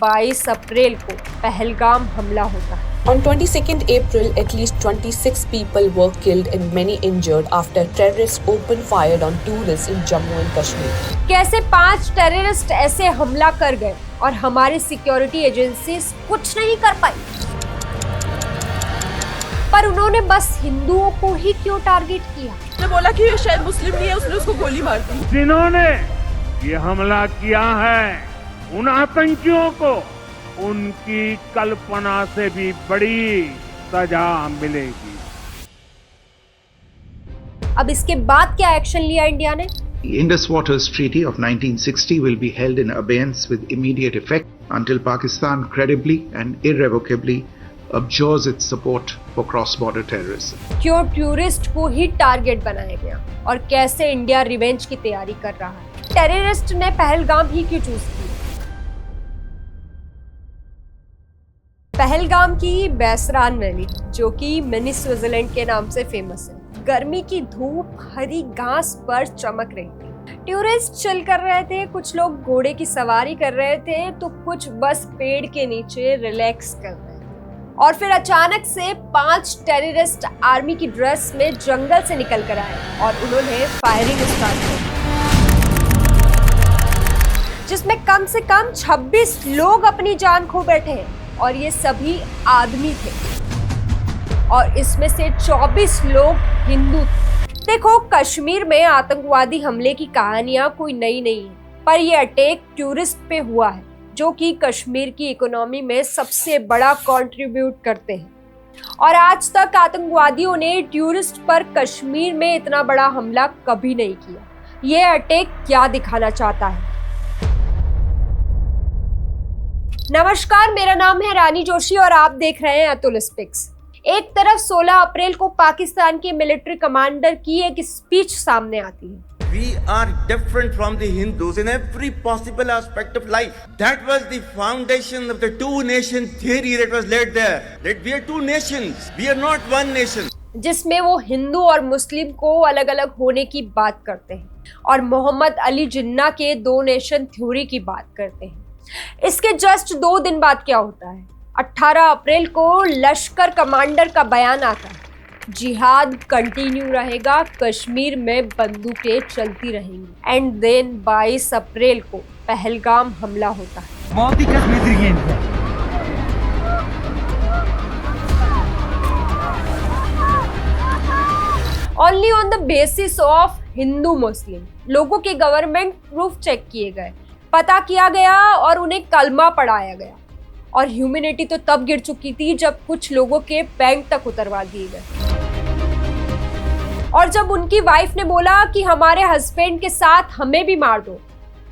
22 अप्रैल को पहलगाम हमला होता है। On 22nd April, at least 26 people were killed and many injured after terrorists opened fire on tourists in Jammu and Kashmir. कैसे 5 terrorist ऐसे हमला कर गए और हमारी सिक्योरिटी एजेंसीज कुछ नहीं कर पाई? पर उन्होंने बस हिंदुओं को ही क्यों टारगेट किया? उसने बोला कि ये शायद मुस्लिम नहीं है, उसने उसको गोली मार दी। जिन्होंने ये हमला किया है उन आतंकियों को उनकी कल्पना से भी बड़ी सजा मिलेगी। अब इसके बाद क्या एक्शन लिया इंडिया ने? The Indus Waters Treaty of 1960 will be held in abeyance with immediate effect until Pakistan credibly and irrevocably abjures its support for cross-border terrorism. क्यों टूरिस्ट को ही टारगेट बनाया गया और कैसे इंडिया रिवेंज की तैयारी कर रहा है? टेररिस्ट ने पहलगाम ही क्यों चूज किया? पहलगाम की बैसरान वैली, जो कि मिनी स्विट्जरलैंड के नाम से फेमस है, गर्मी की धूप हरी घास पर चमक रही थी। टूरिस्ट चिल कर रहे थे, कुछ लोग घोड़े की सवारी कर रहे थे तो कुछ बस पेड़ के नीचे रिलैक्स कर रहे थे। और फिर अचानक से 5 टेररिस्ट आर्मी की ड्रेस में जंगल से निकल कर आए और उन्होंने फायरिंग स्टार्ट कर दी, जिसमें कम से कम 26 लोग अपनी जान खो बैठे हैं और ये सभी आदमी थे और इसमें से 24 लोग हिंदू थे। देखो, कश्मीर में आतंकवादी हमले की कहानियां कोई नई नहीं है, पर यह अटैक टूरिस्ट पे हुआ है, जो कि कश्मीर की इकोनॉमी में सबसे बड़ा कंट्रीब्यूट करते हैं। और आज तक आतंकवादियों ने टूरिस्ट पर कश्मीर में इतना बड़ा हमला कभी नहीं किया। यह अटैक क्या दिखाना चाहता है? नमस्कार, मेरा नाम है रानी जोशी और आप देख रहे हैं अतुल स्पीक्स। एक तरफ 16 अप्रैल को पाकिस्तान के मिलिट्री कमांडर की एक स्पीच सामने आती है। We are different from the Hindus in every possible aspect of life. That was the foundation of the two-nation theory that was laid there. That we are two nations. We are not one nation. जिसमें वो हिंदू और मुस्लिम को अलग अलग होने की बात करते हैं और मोहम्मद अली जिन्ना के 2 नेशन थ्योरी की बात करते हैं। इसके जस्ट 2 दिन बाद क्या होता है? 18 अप्रैल को लश्कर कमांडर का बयान आता है, जिहाद कंटिन्यू रहेगा, कश्मीर में बंदूकें चलती रहेंगी। एंड देन 22 अप्रैल को पहलगाम हमला होता है। Only on the basis of Hindu Muslim लोगों के गवर्नमेंट प्रूफ चेक किए गए, पता किया गया और उन्हें कलमा पढ़ाया गया। और ह्यूमैनिटी तो तब गिर चुकी थी जब कुछ लोगों के बैंक तक उतरवा दिए गए और जब उनकी वाइफ ने बोला कि हमारे हस्बैंड के साथ हमें भी मार दो,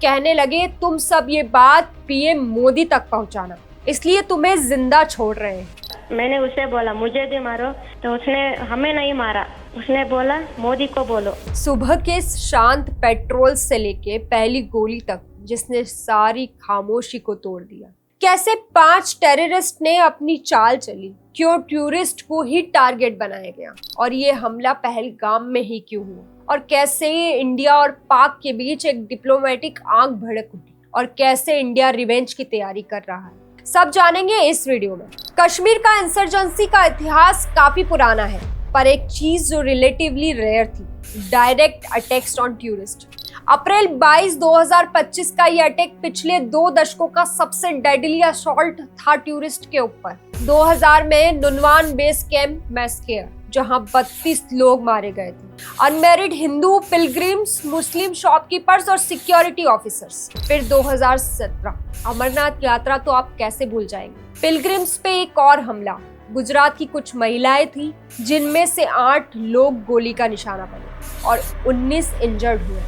कहने लगे तुम सब ये बात पीएम मोदी तक पहुंचाना, इसलिए तुम्हें जिंदा छोड़ रहे हैं। मैंने उसे बोला मुझे भी मारो, तो उसने हमें नहीं मारा, उसने बोला मोदी को बोलो। सुबह के शांत पेट्रोल से लेके पहली गोली तक, जिसने सारी खामोशी को तोड़ दिया। कैसे 5 टेररिस्ट ने अपनी चाल चली? क्यों टूरिस्ट को ही टारगेट बनाया गया और ये हमला पहलगाम में ही क्यों हुआ? और कैसे इंडिया और पाक के बीच एक डिप्लोमेटिक आंख भड़क उठी और कैसे इंडिया रिवेंज की तैयारी कर रहा है, सब जानेंगे इस वीडियो में। कश्मीर का इंसर्जेंसी का इतिहास काफी पुराना है, पर एक चीज जो रिलेटिवली रेयर थी, डायरेक्ट अटैक्स ऑन टूरिस्ट। अप्रैल 22, 2025 का ये अटैक पिछले 2 दशकों का सबसे डेडली असॉल्ट था टूरिस्ट के ऊपर। 2000 में नुनवान बेस कैंप मैस्केयर, जहां 32 लोग मारे गए थे, अनमैरिड हिंदू पिलग्रिम्स, मुस्लिम शॉपकीपर्स और सिक्योरिटी ऑफिसर्स। फिर 2017 अमरनाथ यात्रा तो आप कैसे भूल जाएंगे। पिलग्रिम्स पे एक और हमला, गुजरात की कुछ महिलाएं थी जिनमें से 8 लोग गोली का निशाना बने और 19 इंजर्ड हुए।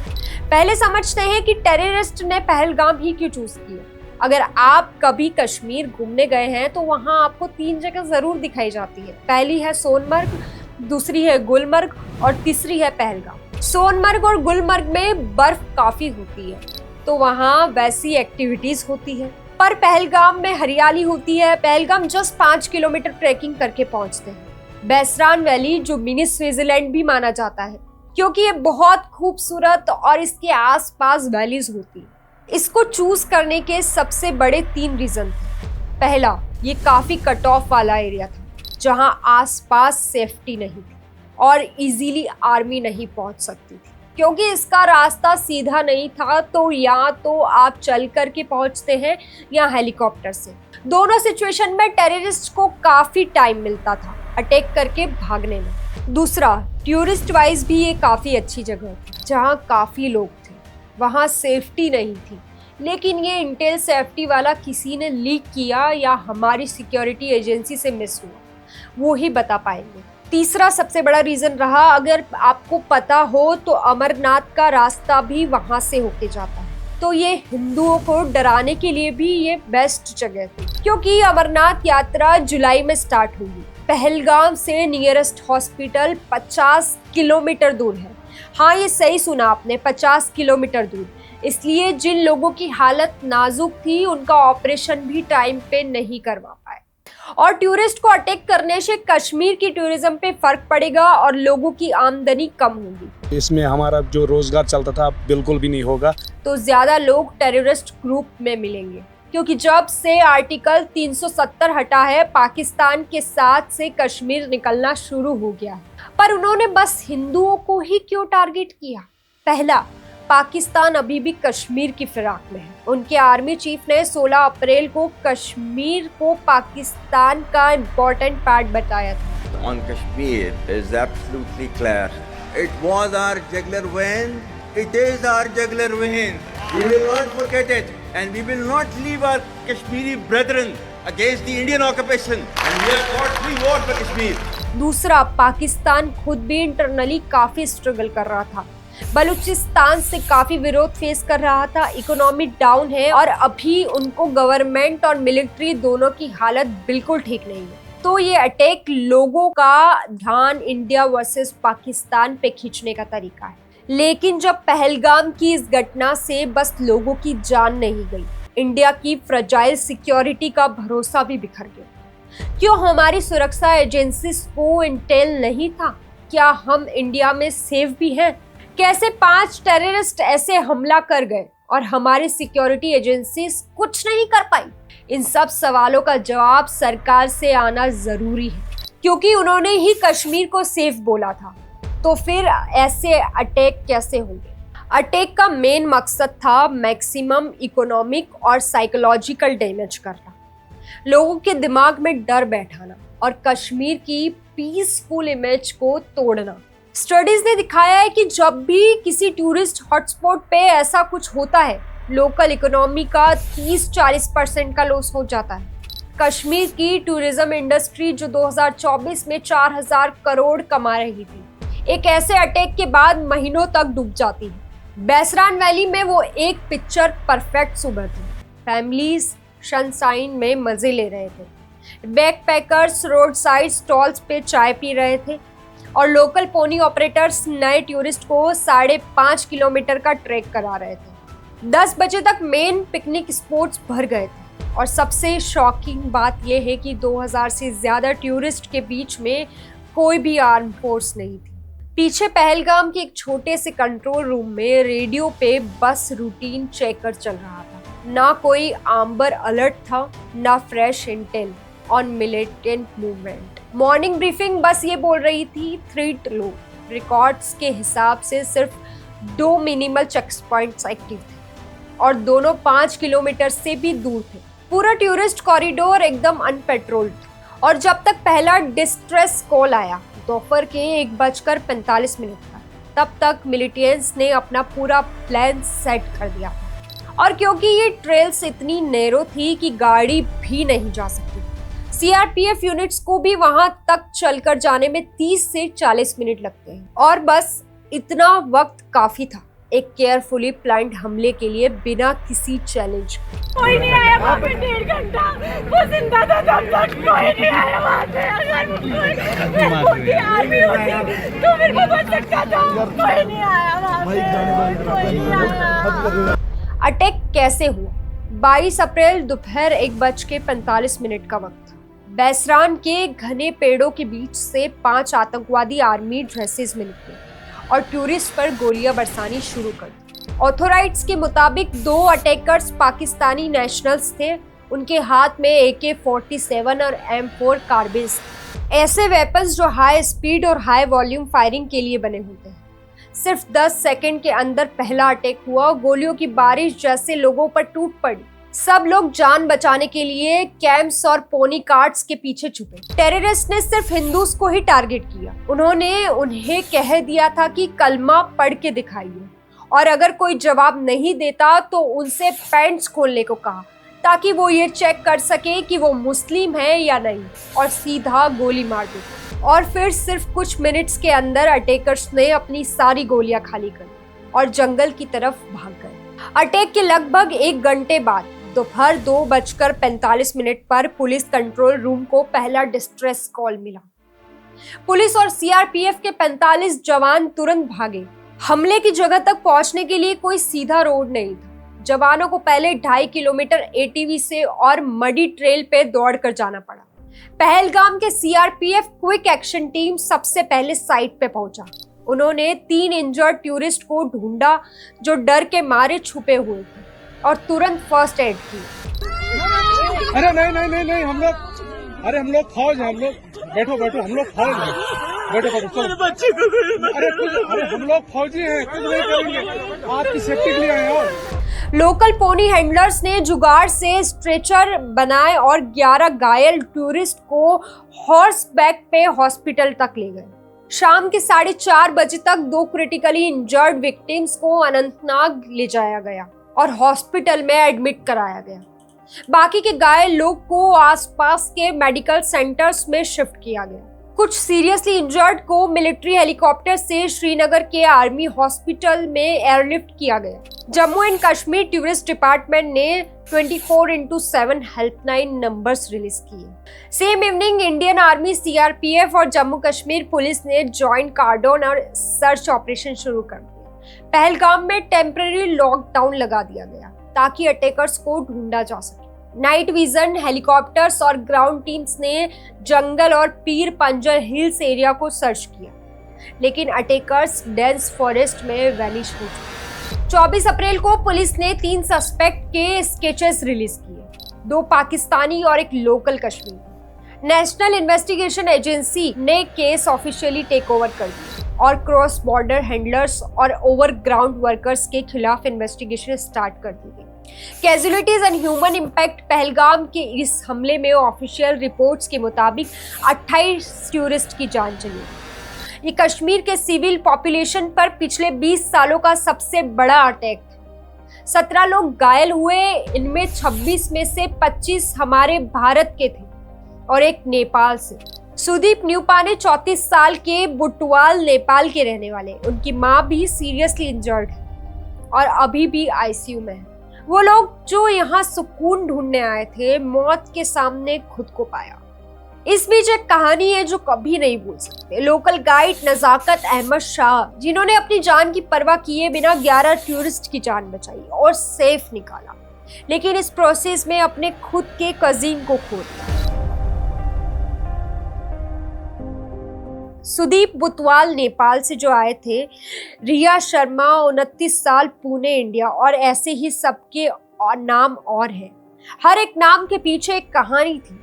पहले समझते हैं कि टेररिस्ट ने पहलगाम ही क्यों चूज किया। अगर आप कभी कश्मीर घूमने गए हैं तो वहां आपको 3 जगह जरूर दिखाई जाती है। पहली है सोनमर्ग, दूसरी है गुलमर्ग और तीसरी है पहलगाम। सोनमर्ग और गुलमर्ग में बर्फ काफी होती है तो वहां वैसी एक्टिविटीज होती है, पर पहलगाम में हरियाली होती है। पहलगाम जस्ट 5 किलोमीटर ट्रैकिंग करके पहुंचते हैं। बैसरान वैली, जो मिनी स्विट्जरलैंड भी माना जाता है, क्योंकि ये बहुत खूबसूरत और इसके आसपास वैलीज होती है। इसको चूज करने के सबसे बड़े 3 रीजन थे। पहला, ये काफी कट ऑफ वाला एरिया था जहां आसपास सेफ्टी नहीं थी और इजीली आर्मी नहीं पहुंच सकती थी, क्योंकि इसका रास्ता सीधा नहीं था, तो या तो आप चल करके पहुंचते हैं या हेलीकॉप्टर से। दोनों सिचुएशन में टेररिस्ट को काफी टाइम मिलता था अटैक करके भागने में। दूसरा, टूरिस्ट वाइज भी ये काफी अच्छी जगह थी जहां काफी लोग थे, वहां सेफ्टी नहीं थी, लेकिन ये इंटेल सेफ्टी वाला किसी ने लीक किया या हमारी सिक्योरिटी एजेंसी से मिस हुआ, वो ही बता पाएंगे। तीसरा सबसे बड़ा रीजन रहा, अगर आपको पता हो तो अमरनाथ का रास्ता भी वहां से होके जाता है, तो ये हिंदुओं को डराने के लिए भी ये बेस्ट जगह थी, क्योंकि अमरनाथ यात्रा जुलाई में स्टार्ट होगी। पहलगाम से नियरेस्ट हॉस्पिटल 50 किलोमीटर दूर है। हाँ, ये सही सुना आपने, 50 किलोमीटर दूर। इसलिए जिन लोगों की हालत नाजुक थी उनका ऑपरेशन भी टाइम पे नहीं करवा पाए। और टूरिस्ट को अटैक करने से कश्मीर की टूरिज्म पे फर्क पड़ेगा और लोगों की आमदनी कम होगी। इसमें हमारा जो रोजगार चलता था बिल्कुल भी नहीं होगा। तो ज्यादा लोग टेररिस्ट ग्रुप में मिलेंगे, क्योंकि जब से आर्टिकल 370 हटा है, पाकिस्तान के साथ से कश्मीर निकलना शुरू हो गया है। पर उन्होंने बस हिंदुओं को ही क्यों टारगेट किया? पहला, पाकिस्तान अभी भी कश्मीर की फिराक में है। उनके आर्मी चीफ ने 16 अप्रैल को कश्मीर को पाकिस्तान का इम्पोर्टेंट पार्ट बताया था। On Kashmir is absolutely clear. It was our jugular vein. It is our jugular vein. We will not forget it, and we will not leave our Kashmiri brethren against the Indian occupation. And we have fought 3 wars for Kashmir. दूसरा, पाकिस्तान खुद भी internally काफी struggle कर रहा था। बलूचिस्तान से काफी विरोध फेस कर रहा था, इकोनॉमी डाउन है और अभी उनको गवर्नमेंट और मिलिट्री दोनों की हालत बिल्कुल ठीक नहीं है। तो ये अटैक लोगों का ध्यान इंडिया वर्सेस पाकिस्तान पे खींचने का तरीका है। लेकिन जब पहलगाम की इस घटना से बस लोगों की जान नहीं गई, इंडिया की फ्रजाइल सिक्योरिटी का भरोसा भी बिखर गया। क्यों हमारी सुरक्षा एजेंसीज को इंटेल नहीं था? क्या हम इंडिया में सेफ भी हैं? कैसे 5 टेररिस्ट ऐसे हमला कर गए और हमारी सिक्योरिटी एजेंसीज कुछ नहीं कर पाई? इन सब सवालों का जवाब सरकार से आना जरूरी है, क्योंकि उन्होंने ही कश्मीर को सेफ बोला था। तो फिर ऐसे अटैक कैसे होंगे? अटैक का मेन मकसद था मैक्सिमम इकोनॉमिक और साइकोलॉजिकल डैमेज करना, लोगों के दिमाग में डर बैठाना और कश्मीर की पीसफुल इमेज को तोड़ना। स्टडीज ने दिखाया है कि जब भी किसी टूरिस्ट हॉटस्पॉट पे ऐसा कुछ होता है, लोकल इकोनॉमी का 30-40% का लॉस हो जाता है। कश्मीर की टूरिज्म इंडस्ट्री जो 2024 में 4000 करोड़ कमा रही थी, एक ऐसे अटैक के बाद महीनों तक डूब जाती है। बैसरान वैली में वो एक पिक्चर परफेक्ट सुबह थी। फैमिलीज सनशाइन में मजे ले रहे थे, बैकपैकर्स रोड साइड स्टॉल्स पे चाय पी रहे थे और लोकल पोनी ऑपरेटर्स नए टूरिस्ट को 5.5 किलोमीटर का ट्रैक करा रहे थे। 10 बजे तक मेन पिकनिक स्पॉट्स भर गए थे और सबसे शॉकिंग बात यह है कि 2000 से ज्यादा टूरिस्ट के बीच में कोई भी आर्म फोर्स नहीं थी। पीछे पहलगाम के एक छोटे से कंट्रोल रूम में रेडियो पे बस रूटीन चेकर चल रहा था। ना कोई आम्बर अलर्ट था, ना fresh Intel on militant movement. Morning briefing बस ये बोल रही थी 3 लो। रिकॉर्ड्स के हिसाब से सिर्फ 2 मिनिमल चेक पॉइंट्स एक्टिव थे और दोनों 5 किलोमीटर से भी दूर थे। पूरा टूरिस्ट कॉरिडोर एकदम अनपेट्रोल्ड और जब तक पहला डिस्ट्रेस कॉल आया दोपहर के 1:45 का, तब तक मिलिटेंट्स ने अपना पूरा प्लान सेट कर दिया। और क्योंकि ये ट्रेल्स इतनी नैरो थी कि गाड़ी भी नहीं जा सकती, सीआरपीएफ यूनिट्स को भी वहां तक चलकर जाने में 30 से 40 मिनट लगते हैं और बस इतना वक्त काफी था एक केयरफुली प्लान्ड हमले के लिए बिना किसी चैलेंज के। कोई नहीं आया वहाँ पे 1.5 घंटा, वो जिंदा था तब तक कोई नहीं आया वहाँ पे। अगर कोई आर्मी होती तो मेरे को बच सकता था, कोई नहीं आया वहाँ पे, कोई नहीं आया। अटैक कैसे हुआ? 22 अप्रैल दोपहर 1:45 का वक्त। बैसरान के घने पेड़ों के बीच से 5 आतंकवादी आर्मी ड्रेसेस में निकले और टूरिस्ट पर गोलियां बरसानी शुरू कर दी। ऑथोराइट्स के मुताबिक 2 अटैकर्स पाकिस्तानी नेशनल्स थे। उनके हाथ में AK-47 और M4 कार्बिन्स, ऐसे वेपन्स जो हाई स्पीड और हाई वॉल्यूम फायरिंग के लिए बने होते हैं। सिर्फ 10 सेकंड के अंदर पहला अटैक हुआ। गोलियों की बारिश जैसे लोगों पर टूट पड़ी। सब लोग जान बचाने के लिए कैंप्स और पोनी कार्ट्स के पीछे छुपे। टेररिस्ट ने सिर्फ हिंदूज को ही टारगेट किया। उन्होंने उन्हें कह दिया था कि कलमा पढ़ के दिखाइए, और अगर कोई जवाब नहीं देता तो उनसे पैंट्स खोलने को कहा, ताकि वो ये चेक कर सके कि वो मुस्लिम है या नहीं, और सीधा गोली मार देते। और फिर सिर्फ कुछ मिनट्स के अंदर अटैकर्स ने अपनी सारी गोलियां खाली कर दी और जंगल की तरफ भाग गए। अटैक के लगभग 1 घंटे बाद दोपहर 2:45 पर पुलिस कंट्रोल रूम को पहला डिस्ट्रेस कॉल मिला। पुलिस और CRPF के 45 जवान तुरंत भागे। हमले की जगह तक पहुंचने के लिए कोई सीधा रोड नहीं था। जवानों को पहले 2.5 किलोमीटर ATV से और मडी ट्रेल पे दौड़कर जाना पड़ा। पहलगाम के CRPF क्विक एक्शन टीम सबसे पहले साइट पे पहुंचा। उन्होंने 3 इंजर्ड टूरिस्ट को ढूंढा जो डर के मारे छुपे हुए थे, और तुरंत फर्स्ट एड की। अरे नहीं हम लोग फौज हैं, हम लोग बैठो हम लोग फौज हैं, बैठो अरे हम लोग फौजी हैं, कुछ नहीं करेंगे, आपकी सेफ्टी के लिए आए हो। लोकल पोनी हैंडलर्स ने जुगाड़ से स्ट्रेचर बनाए और 11 घायल टूरिस्ट को हॉर्स बैक पे हॉस्पिटल तक ले गए। शाम के 4:30 बजे तक 2 क्रिटिकली इंजर्ड विक्टिम्स को अनंतनाग ले जाया गया और हॉस्पिटल में एडमिट कराया गया। बाकी के घायल लोग को आसपास के मेडिकल सेंटर्स में शिफ्ट किया गया। कुछ सीरियसली इंजर्ड को मिलिट्री हेलीकॉप्टर से श्रीनगर के आर्मी हॉस्पिटल में एयरलिफ्ट किया गया। Jammu and Kashmir tourist department ने 24/7 हेल्पलाइन नंबर्स रिलीज किए। Same evening Indian army, CRPF और जम्मू कश्मीर पुलिस ने जॉइंट कार्डन और सर्च ऑपरेशन शुरू कर दिया। पहलगाम में टेम्पररी लॉकडाउन लगा दिया गया ताकि अटैकर्स को ढूंढा जा सके। नाइट विजन हेलीकॉप्टर्स और ग्राउंड टीम्स ने जंगल और पीर पंजल हिल्स एरिया को सर्च किया, लेकिन अटैकर्स डेंस फॉरेस्ट में वैनिश हो चुके। 24 अप्रैल को पुलिस ने 3 सस्पेक्ट के स्केचेस रिलीज किए, 2 पाकिस्तानी और 1 local Kashmiri. National investigation agency ने केस ऑफिशियली टेक ओवर कर दिया और क्रॉस बॉर्डर हैंडलर्स और ओवरग्राउंड वर्कर्स के खिलाफ इन्वेस्टिगेशन स्टार्ट कर दी गई। Casualties and human impact Pahalgam के इस हमले में ऑफिशियल रिपोर्ट्स के मुताबिक 28 टूरिस्ट की जान चली। ये कश्मीर के सिविल पॉपुलेशन पर पिछले 20 सालों का सबसे बड़ा अटैक था। 17 लोग घायल हुए, इनमें 26 में से 25 हमारे भारत के थे और 1 नेपाल से। सुदीप न्यूपाने 34 साल के बुटवाल नेपाल के रहने वाले। उनकी माँ भी सीरियसली इंजर्ड है और अभी भी ICU में है। वो लोग जो यहाँ सुकून ढूंढने आए थे, मौत के सामने खुद को पाया। इस बीच एक कहानी है जो कभी नहीं भूल सकते। लोकल गाइड नजाकत अहमद शाह, जिन्होंने अपनी जान की परवाह किए बिना 11 टूरिस्ट की जान बचाई और सेफ निकाला, लेकिन इस प्रोसेस में अपने खुद के कजिन को खो दिया। सुदीप बुटवाल नेपाल से जो आए थे, रिया शर्मा 29 साल पुणे इंडिया, और ऐसे ही सबके नाम और हैं। हर एक नाम के पीछे एक कहानी थी,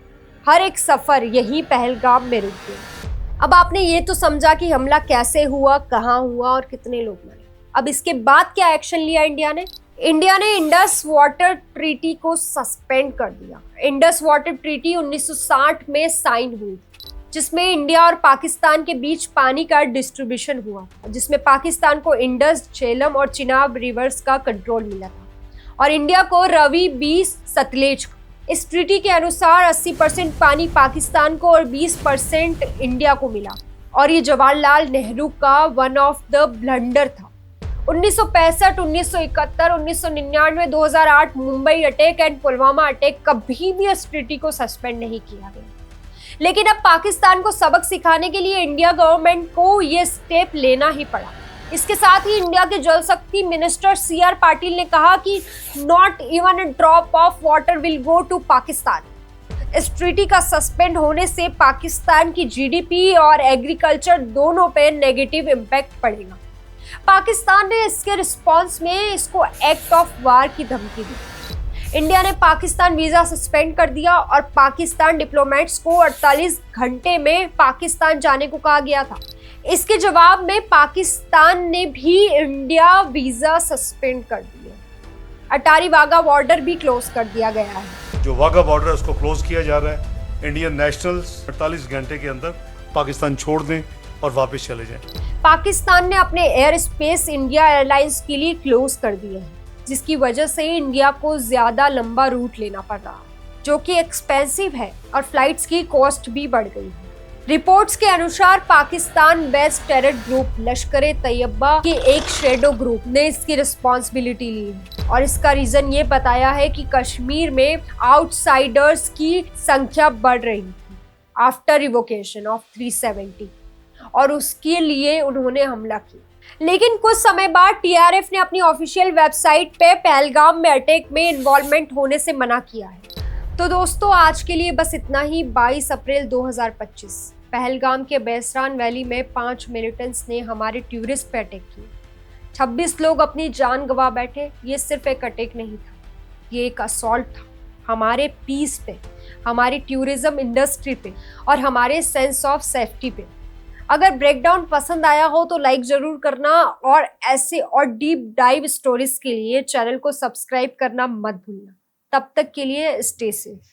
हर एक सफर यही पहलगाम में रुक गया। अब आपने ये तो समझा कि हमला कैसे हुआ, कहाँ हुआ और कितने लोग मरे। अब इसके बाद क्या एक्शन लिया इंडिया ने? इंडिया ने इंडस वाटर ट्रीटी को सस्पेंड कर दिया। इंडस वाटर ट्रीटी 1960 में साइन हुई, जिसमें इंडिया और पाकिस्तान के बीच पानी का डिस्ट्रीब्यूशन हुआ, जिसमें पाकिस्तान को इंडस, झेलम और चिनाब रिवर्स का कंट्रोल मिला था और इंडिया को रवि, बीस, सतलेज। इस ट्रीटी के अनुसार 80% पानी पाकिस्तान को और 20% इंडिया को मिला, और ये जवाहरलाल नेहरू का वन ऑफ द ब्लंडर था। 1965, 1971, 1999, 2008 Mumbai attack and Pulwama attack, कभी भी इस ट्रीटी को सस्पेंड नहीं किया गया। लेकिन अब पाकिस्तान को सबक सिखाने के लिए इंडिया गवर्नमेंट को ये स्टेप लेना ही पड़ा। इसके साथ ही इंडिया के जल शक्ति मिनिस्टर CR पाटिल ने कहा कि not even a drop of water will go to Pakistan. इस ट्रीटी का सस्पेंड होने से पाकिस्तान की GDP और एग्रीकल्चर दोनों पे नेगेटिव इम्पैक्ट पड़ेगा। पाकिस्तान ने इसके रिस्पॉन्स में इसको एक्ट ऑफ वार की धमकी दी। इंडिया ने पाकिस्तान वीजा सस्पेंड कर दिया और पाकिस्तान डिप्लोमेट्स को 48 घंटे में पाकिस्तान जाने को कहा गया था। इसके जवाब में पाकिस्तान ने भी इंडिया वीजा सस्पेंड कर दिया। अटारी वाघा बॉर्डर भी क्लोज कर दिया गया है। जो वाघा बॉर्डर है उसको क्लोज किया जा रहा है। इंडियन नेशनल्स 48 घंटे के अंदर पाकिस्तान छोड़ दें और वापस चले जाएं। पाकिस्तान ने अपने एयर स्पेस इंडिया एयरलाइंस के लिए क्लोज कर दिए हैं, जिसकी वजह से इंडिया को ज्यादा लंबा रूट लेना पड़ रहा है, जो कि एक्सपेंसिव है और फ्लाइट्स की कॉस्ट भी बढ़ गई है। रिपोर्ट्स के अनुसार पाकिस्तान बेस्ड टेरर ग्रुप लश्कर ए तैयबा के एक शेडो ग्रुप ने इसकी रिस्पॉन्सिबिलिटी ली है और इसका रीजन ये बताया है कि कश्मीर में आउटसाइडर्स की संख्या बढ़ रही थी आफ्टर रिवोकेशन ऑफ 370 और उसके लिए उन्होंने हमला किया। लेकिन कुछ समय बाद टीआरएफ ने अपनी ऑफिशियल वेबसाइट पे पहलगाम में अटैक में इन्वॉल्वमेंट होने से मना किया है। तो दोस्तों आज के लिए बस इतना ही। 22 अप्रैल 2025 पहलगाम के बेसरान वैली में 5 मिलिटेंट्स ने हमारे टूरिस्ट पे अटैक किए। 26 लोग अपनी जान गंवा बैठे। ये सिर्फ एक अटैक नहीं था, ये एक असॉल्ट था हमारे पीस पे, हमारी टूरिज्म इंडस्ट्री पे और हमारे सेंस ऑफ सेफ्टी पे। अगर ब्रेकडाउन पसंद आया हो तो लाइक जरूर करना और ऐसे और डीप डाइव स्टोरीज के लिए चैनल को सब्सक्राइब करना मत भूलना। तब तक के लिए स्टे सेफ।